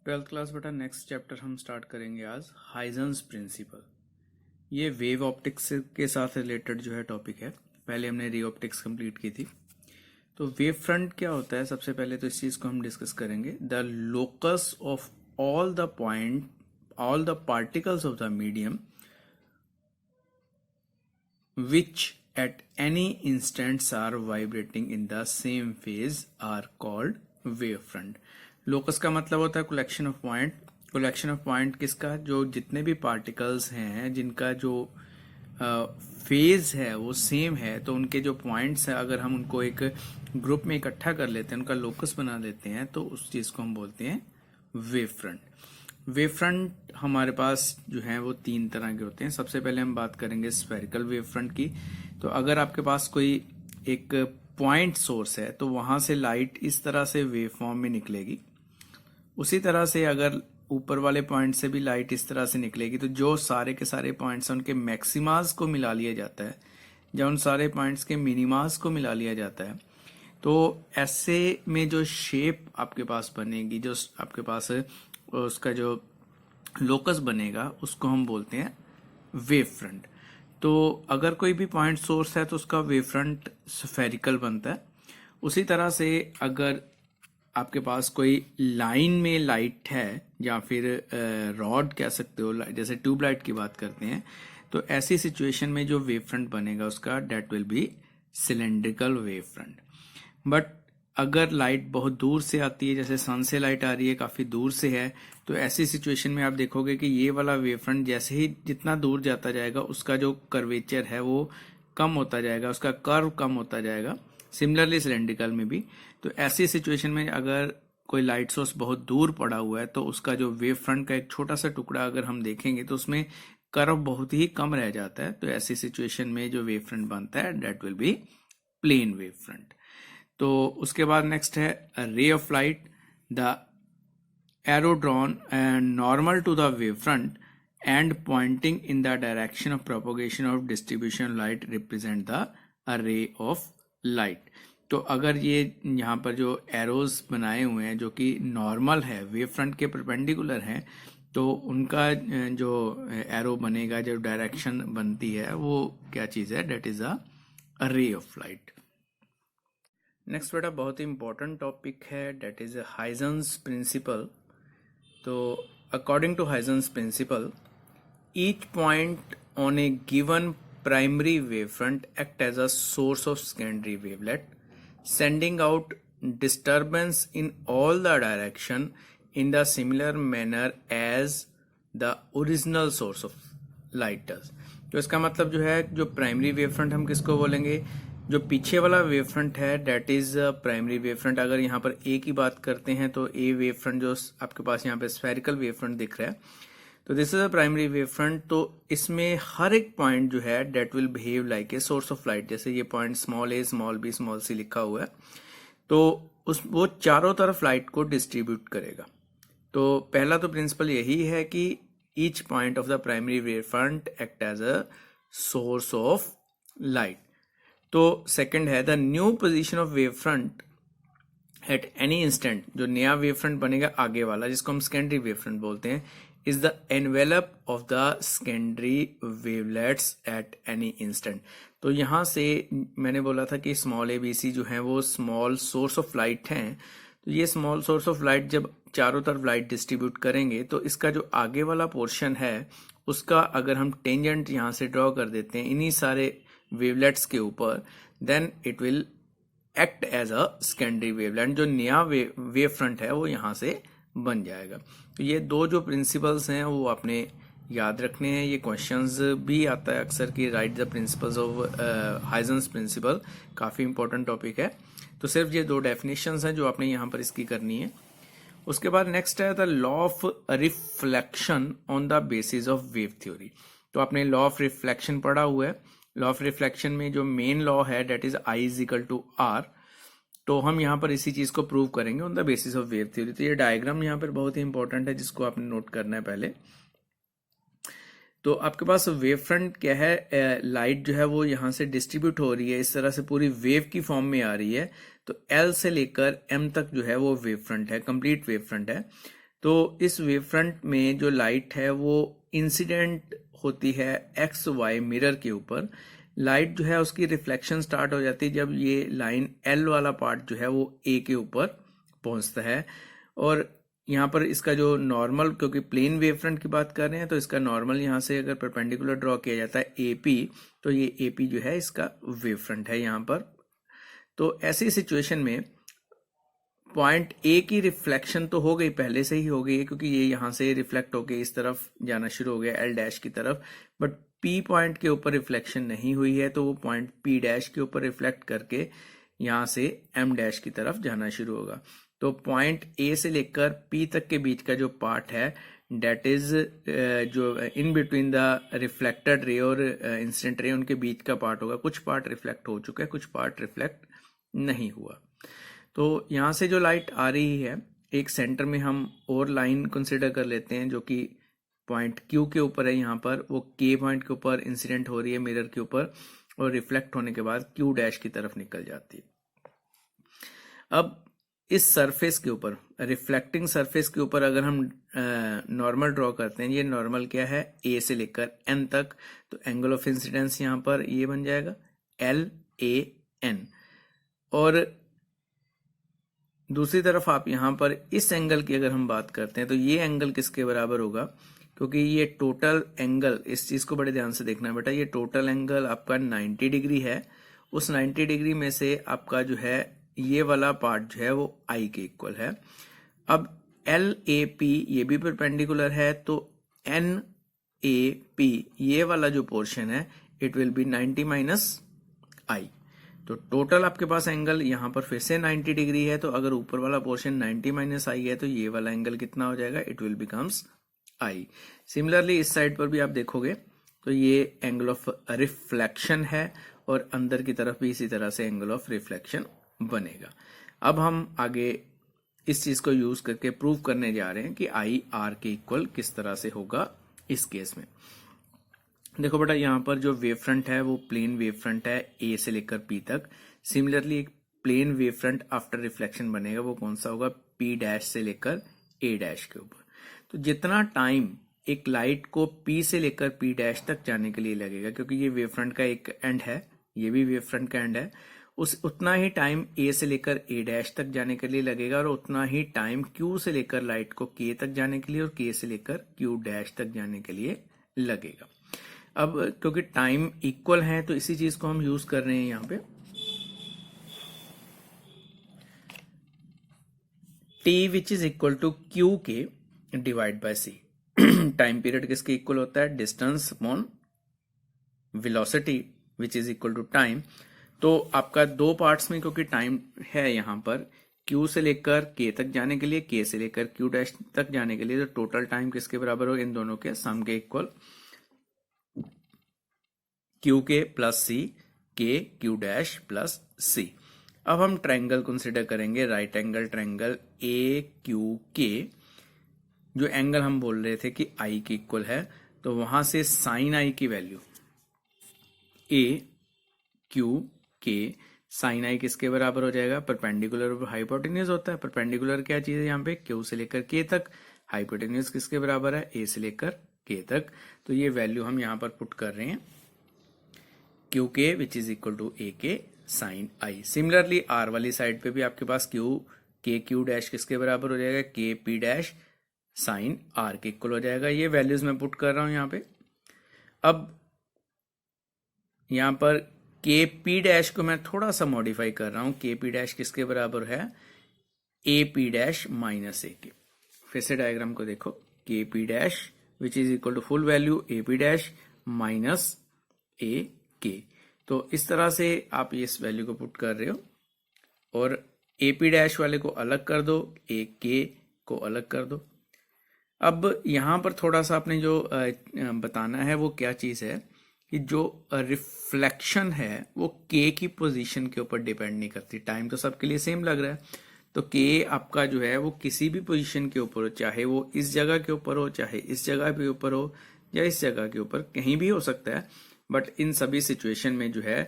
Twelfth class बेटा next chapter हम start करेंगे आज हाइजेंस प्रिंसिपल। ये वेव ऑप्टिक्स के साथ रिलेटेड जो है टॉपिक है। पहले हमने रे ऑप्टिक्स कंप्लीट की थी। तो वेव फ्रंट क्या होता है, सबसे पहले तो इस चीज़ को हम डिस्कस करेंगे। The locus of all the particles of the medium which at any instants are vibrating in the same phase are called wavefront। Locus का मतलब होता है collection of point. Collection of point किसका, जो जितने भी पार्टिकल्स हैं जिनका जो फेज है वो सेम है, तो उनके जो पॉइंट्स हैं अगर हम उनको एक ग्रुप में इकट्ठा कर लेते हैं, उनका लोकस बना देते हैं, तो उस चीज को हम बोलते हैं वेव फ्रंट। वेव फ्रंट हमारे पास जो है वो तीन तरह के होते हैं। सबसे पहले हम बात करेंगे स्फेरिकल वेव फ्रंट की। तो अगर आपके पास कोई एक पॉइंट सोर्स है तो वहां से लाइट इस तरह से वेव फॉर्म में निकलेगी। उसी तरह से अगर ऊपर वाले पॉइंट से भी लाइट इस तरह से निकलेगी, तो जो सारे के सारे पॉइंट्स हैं उनके मैक्सिमास को मिला लिया जाता है, या उन सारे पॉइंट्स के मिनिमास को मिला लिया जाता है। तो ऐसे में जो शेप आपके पास बनेगी, जो आपके पास उसका जो लोकस बनेगा, उसको हम बोलते हैं वेव फ्रंट। तो अगर कोई भी पॉइंट सोर्स है तो उसका वेव फ्रंट स्फेरिकल बनता है। उसी तरह से अगर आपके पास कोई लाइन में लाइट है, या फिर रॉड कह सकते हो, जैसे ट्यूबलाइट की बात करते हैं, तो ऐसी सिचुएशन में जो वेव फ्रंट बनेगा उसका that will be cylindrical wave front. But अगर लाइट बहुत दूर से आती है, जैसे सन से लाइट आ रही है, काफी दूर से है, तो ऐसी सिचुएशन में आप देखोगे कि ये वाला वेव फ्रंट जैसे ही जितना दूर जाता जाएगा उसका जो कर्वेचर है वो कम होता जाएगा, उसका कर्व कम होता जाएगा। सिमिलरली सिलेंड्रिकल में भी। तो ऐसी सिचुएशन में अगर कोई लाइट सोर्स बहुत दूर पड़ा हुआ है तो उसका जो वेव फ्रंट का एक छोटा सा टुकड़ा अगर हम देखेंगे तो उसमें कर्व बहुत ही कम रह जाता है। तो ऐसी सिचुएशन में जो वेव फ्रंट बनता है that will be plane wave front. तो उसके बाद नेक्स्ट है ray of light. The arrow drawn normal to the wave front and pointing in the direction of propagation of distribution light represent the ray of light. तो अगर ये यहाँ पर जो एरोज बनाए हुए हैं जो कि नॉर्मल है, वेव फ्रंट के परपेंडिकुलर हैं, तो उनका जो एरो बनेगा, जो डायरेक्शन बनती है, वो क्या चीज है, डेट इज अ रे ऑफ लाइट। नेक्स्ट बेटा बहुत ही इंपॉर्टेंट टॉपिक है, डेट इज हाइजेंस प्रिंसिपल। तो according to Huygens principle, each point on a given primary wave front act as a source of secondary wavelet, sending out disturbance in all the direction in the similar manner as the original source of light does। तो इसका मतलब जो है, जो primary wave front हम किसको बोलेंगे, जो पीछे वाला वेव फ्रंट है that is primary wave front. अगर यहाँ पर ए की बात करते हैं तो ए वेव फ्रंट जो आपके पास यहाँ पे स्फेरिकल वेव फ्रंट दिख रहा है, तो this is a primary wave front. तो इसमें हर एक पॉइंट जो है that will behave like a source of light. जैसे ये point small a, small b, small c लिखा हुआ है, तो वो चारों तरफ लाइट को डिस्ट्रीब्यूट करेगा। तो पहला तो प्रिंसिपल यही है कि each point of the primary wave front act as a source of light. तो सेकंड है the new position of wave front at any instant. जो नया वेव फ्रंट बनेगा आगे वाला, जिसको हम सेकेंडरी वेव फ्रंट बोलते हैं, is the envelope of the secondary wavelets at any instant। तो यहां से मैंने बोला था कि स्मॉल ए बी सी जो है वो स्मॉल सोर्स ऑफ लाइट हैं। तो ये स्मॉल सोर्स ऑफ लाइट जब चारों तरफ लाइट डिस्ट्रीब्यूट करेंगे तो इसका जो आगे वाला पोर्शन है उसका अगर हम टेंजेंट यहां से ड्रॉ कर देते हैं इन्हीं सारे वेवलेट्स के ऊपर, then it will act as a secondary wavelet. जो नया वेव फ्रंट है वो यहां से बन जाएगा। तो ये दो जो प्रिंसिपल्स हैं वो आपने याद रखने हैं। ये क्वेश्चंस भी आता है अक्सर कि write the principles of Huygens principle, काफी इंपॉर्टेंट टॉपिक है। तो सिर्फ ये दो डेफिनेशंस हैं जो आपने यहाँ पर इसकी करनी है। उसके बाद नेक्स्ट है the law of reflection on the basis of wave theory. तो आपने लॉ ऑफ रिफ्लेक्शन पढ़ा हुआ है। लॉ ऑफ रिफ्लेक्शन में जो मेन लॉ है that is i is equal to r. तो हम यहाँ पर इसी चीज को प्रूव करेंगे on the basis of wave theory. तो ये डायग्राम यहाँ पर बहुत ही इंपॉर्टेंट है जिसको आपने नोट करना है पहले। तो आपके पास वेव फ्रंट क्या है, लाइट जो है वो यहाँ से डिस्ट्रीब्यूट हो रही है, इस तरह से पूरी वेव की फॉर्म में आ रही है। तो एल से लेकर एम तक जो है वो वेव फ्रंट है, कंप्लीट वेव फ्रंट है। तो इस वेव फ्रंट में जो लाइट है वो इंसिडेंट होती है एक्स वाई मिरर के ऊपर। लाइट जो है उसकी रिफ्लेक्शन स्टार्ट हो जाती है जब ये लाइन एल वाला पार्ट जो है वो ए के ऊपर पहुंचता है। और यहाँ पर इसका जो नॉर्मल, क्योंकि प्लेन वेव फ्रंट की बात कर रहे हैं तो इसका नॉर्मल यहाँ से अगर परपेंडिकुलर ड्रॉ किया जाता है एपी, तो ये एपी जो है इसका वेव फ्रंट है यहाँ पर। तो ऐसी सिचुएशन में पॉइंट ए की रिफ्लेक्शन तो हो गई, पहले से ही हो गई है, क्योंकि ये यहाँ से रिफ्लेक्ट होके इस तरफ जाना शुरू हो गया एल डैश की तरफ। बट पी पॉइंट के ऊपर रिफ्लेक्शन नहीं हुई है, तो वो पॉइंट पी डैश के ऊपर रिफ्लेक्ट करके यहाँ से एम डैश की तरफ जाना शुरू होगा। तो पॉइंट ए से लेकर पी तक के बीच का जो पार्ट है डेट इज जो in between the reflected ray और इंसिडेंट रे, उनके बीच का पार्ट होगा। कुछ पार्ट रिफ्लेक्ट हो चुका है, कुछ पार्ट रिफ्लेक्ट नहीं हुआ। तो यहाँ से जो लाइट आ रही है, एक सेंटर में हम और लाइन कंसिडर कर लेते हैं जो कि पॉइंट क्यू के ऊपर है। यहाँ पर वो के पॉइंट के ऊपर इंसिडेंट हो रही है मिरर के ऊपर, और रिफ्लेक्ट होने के बाद क्यू डैश की तरफ निकल जाती है। अब इस सरफेस के ऊपर, रिफ्लेक्टिंग सरफेस के ऊपर अगर हम नॉर्मल ड्रॉ करते हैं, ये नॉर्मल क्या है, ए से लेकर एन तक, तो एंगल ऑफ इंसिडेंस यहाँ पर ये बन जाएगा एल ए एन। और दूसरी तरफ आप यहाँ पर इस एंगल की अगर हम बात करते हैं तो ये एंगल किसके बराबर होगा, क्योंकि ये टोटल एंगल, इस चीज को बड़े ध्यान से देखना बेटा, ये टोटल एंगल आपका 90 डिग्री है। उस 90 डिग्री में से आपका जो है ये वाला पार्ट जो है वो आई के इक्वल है। अब एल ए पी ये भी परपेंडिकुलर है, तो एन ए पी ये वाला जो पोर्शन है इट विल बी 90 माइनस आई। तो टोटल आपके पास एंगल यहाँ पर फिर से 90 डिग्री है, तो अगर ऊपर वाला पोर्शन 90 माइनस आई है तो ये वाला एंगल कितना हो जाएगा, it will becomes I. Similarly इस साइड पर भी आप देखोगे तो ये एंगल ऑफ रिफ्लेक्शन है, और अंदर की तरफ भी इसी तरह से एंगल ऑफ रिफ्लेक्शन बनेगा। अब हम आगे इस चीज को यूज करके प्रूव करने जा रहे हैं कि आई आर के इक्वल किस तरह से होगा इस केस में। देखो बेटा, यहाँ पर जो वेव फ्रंट है वो प्लेन वेव फ्रंट है ए से लेकर पी तक। सिमिलरली एक plane wave front after reflection बनेगा, वो कौन सा होगा, पी डैश से लेकर ए डैश के ऊपर। तो जितना टाइम एक लाइट को पी से लेकर पी डैश तक जाने के लिए लगेगा, क्योंकि ये वेव फ्रंट का एक एंड है, ये भी वेव फ्रंट का एंड है, उतना ही टाइम ए से लेकर ए डैश तक जाने के लिए लगेगा, और उतना ही टाइम क्यू से लेकर लाइट को के तक जाने के लिए और के से लेकर क्यू डैश तक जाने के लिए लगेगा। अब क्योंकि टाइम इक्वल है तो इसी चीज को हम यूज कर रहे हैं यहाँ पे। T which is equal to Q K divide by C. Time period किसके इक्वल होता है, distance upon velocity which is equal to time. तो आपका दो पार्ट्स में क्योंकि टाइम है यहाँ पर, Q से लेकर K तक जाने के लिए, K से लेकर Q डैश तक जाने के लिए, तो टोटल टाइम किसके बराबर हो, इन दोनों के सम के इक्वल, क्यू के प्लस सी, के क्यू डैश प्लस सी। अब हम ट्रायंगल कंसिडर करेंगे, right angle triangle A Q के। जो एंगल हम बोल रहे थे कि आई के इक्वल है, तो वहां से साइन आई की वैल्यू ए क्यू के साइन आई किसके बराबर हो जाएगा, परपेंडिकुलर और हाइपोटेन्यूज होता है। परपेंडिकुलर क्या चीज है यहाँ पे, क्यू से लेकर के तक। हाइपोटेन्यूज किसके बराबर है, ए से लेकर के तक। तो ये वैल्यू हम यहाँ पर पुट कर रहे हैं, क्यू के विच is equal to A K sine I. Similarly R वाली साइड पे भी आपके पास क्यू के क्यू डैश किसके बराबर हो जाएगा, के पी डैश साइन आर के इक्वल हो जाएगा। ये वैल्यूज मैं पुट कर रहा हूं यहाँ पे। अब यहाँ पर के पी डैश को मैं थोड़ा सा मॉडिफाई कर रहा हूं। के पी डैश किसके बराबर है, A P dash minus A K. फिर से डायग्राम को देखो, K P dash which is equal to full value A P dash minus A K. तो इस तरह से आप इस वैल्यू को पुट कर रहे हो, और ए पी डैश वाले को अलग कर दो, ए के को अलग कर दो। अब यहां पर थोड़ा सा आपने जो बताना है वो क्या चीज है, कि जो रिफ्लेक्शन है वो के की पोजीशन के ऊपर डिपेंड नहीं करती। टाइम तो सबके लिए सेम लग रहा है, तो के आपका जो है वो किसी भी पोजीशन के ऊपर हो, चाहे वो इस जगह के ऊपर हो, चाहे इस जगह के ऊपर हो, या इस जगह के ऊपर, कहीं भी हो सकता है। बट इन सभी सिचुएशन में जो है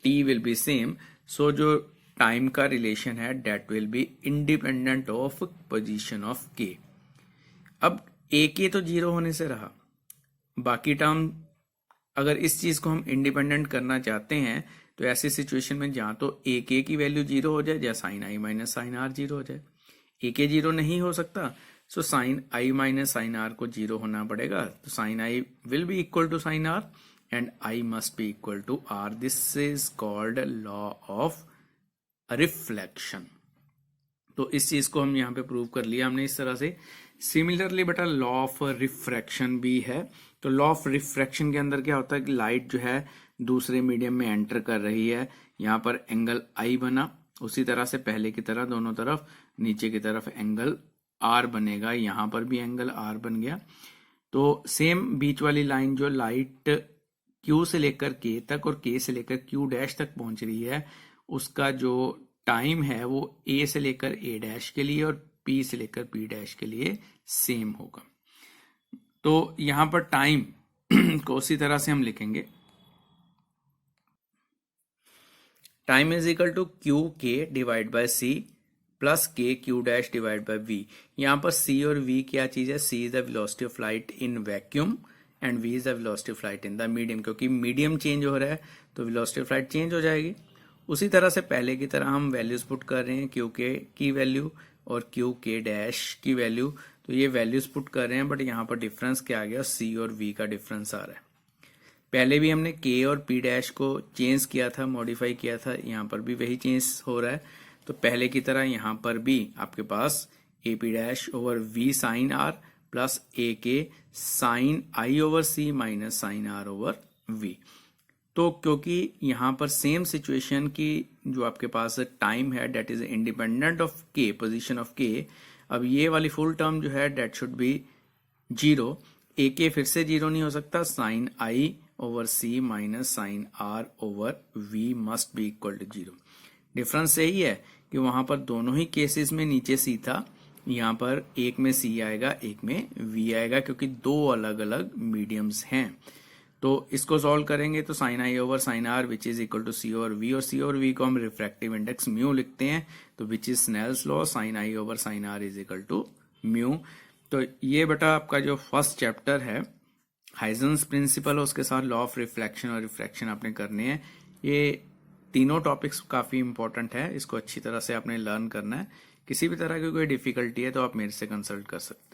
t will be same. So जो टाइम का रिलेशन है that will be independent of position of के। अब ए के तो 0 होने से रहा, बाकी टर्म अगर इस चीज को हम इंडिपेंडेंट करना चाहते हैं तो ऐसी सिचुएशन में जहां तो ए के की वैल्यू 0 हो जाए या sine i minus sine r 0 हो जाए। ए के 0 नहीं हो सकता, so sine i minus sine r को 0 होना पड़ेगा, तो sine i will be equal to sine r and i must be equal to r. This is called law of reflection. तो इस चीज को हम यहाँ पे प्रूव कर लिया हमने इस तरह से। सिमिलरली बेटा लॉ ऑफ रिफ्रैक्शन भी है। तो लॉ ऑफ रिफ्रैक्शन के अंदर क्या होता है कि लाइट जो है दूसरे मीडियम में एंटर कर रही है, यहाँ पर एंगल आई बना, उसी तरह से पहले की तरह दोनों तरफ नीचे की तरफ एंगल आर बनेगा, यहाँ पर भी एंगल आर बन गया। तो सेम बीच वाली लाइन जो लाइट क्यू से लेकर के तक और के से लेकर क्यू डैश तक पहुंच रही है, उसका जो टाइम है वो ए से लेकर ए डैश के लिए और पी से लेकर पी डैश के लिए सेम होगा। तो यहां पर टाइम को उसी तरह से हम लिखेंगे, time is equal to Q K divide by C plus K Q dash divide by V. यहां पर सी और वी क्या चीज है, C is the velocity of light in vacuum and V is the velocity of light in the medium. क्योंकि medium change हो रहा है तो वेलोसिटी ऑफ लाइट चेंज हो जाएगी। उसी तरह से पहले की तरह हम वैल्यूज पुट कर रहे हैं, क्यू के की वैल्यू और क्यू के डैश की वैल्यू, तो ये वैल्यूज पुट कर रहे हैं, बट यहाँ पर डिफरेंस क्या आ गया, सी और वी का डिफरेंस आ रहा है। पहले भी हमने के और पी डैश को चेंज किया था, मॉडिफाई किया था, यहाँ पर भी वही चेंज हो रहा है। तो पहले की तरह यहाँ पर भी आपके पास A P dash over V sine R plus A K sine I over C minus sine are over V. तो क्योंकि यहाँ पर सेम सिचुएशन की जो आपके पास टाइम है that is independent of K, position of के, अब ये वाली फुल टर्म जो है date should be 0। A K फिर से 0 नहीं हो सकता, sine I over C minus sine are over v must be equal to 0। Difference यही है कि वहां पर दोनों ही केसेस में नीचे सी था, यहाँ पर एक में सी आएगा एक में वी आएगा, क्योंकि दो अलग अलग मीडियम्स हैं। तो इसको सॉल्व करेंगे तो sine I over sine r which is equal to c over v, और सी ओवर वी को हम रिफ्रैक्टिव इंडेक्स म्यू लिखते हैं, तो which is Snell's law, sine I over sine r is equal to mu. तो ये बेटा आपका जो फर्स्ट चैप्टर है हाइजेंस प्रिंसिपल, उसके साथ लॉ ऑफ रिफ्लेक्शन और रिफ्रैक्शन आपने करने हैं। ये तीनों टॉपिक्स काफी इंपॉर्टेंट है, इसको अच्छी तरह से आपने लर्न करना है। किसी भी तरह की कोई डिफिकल्टी है तो आप मेरे से कंसल्ट कर सकते हैं।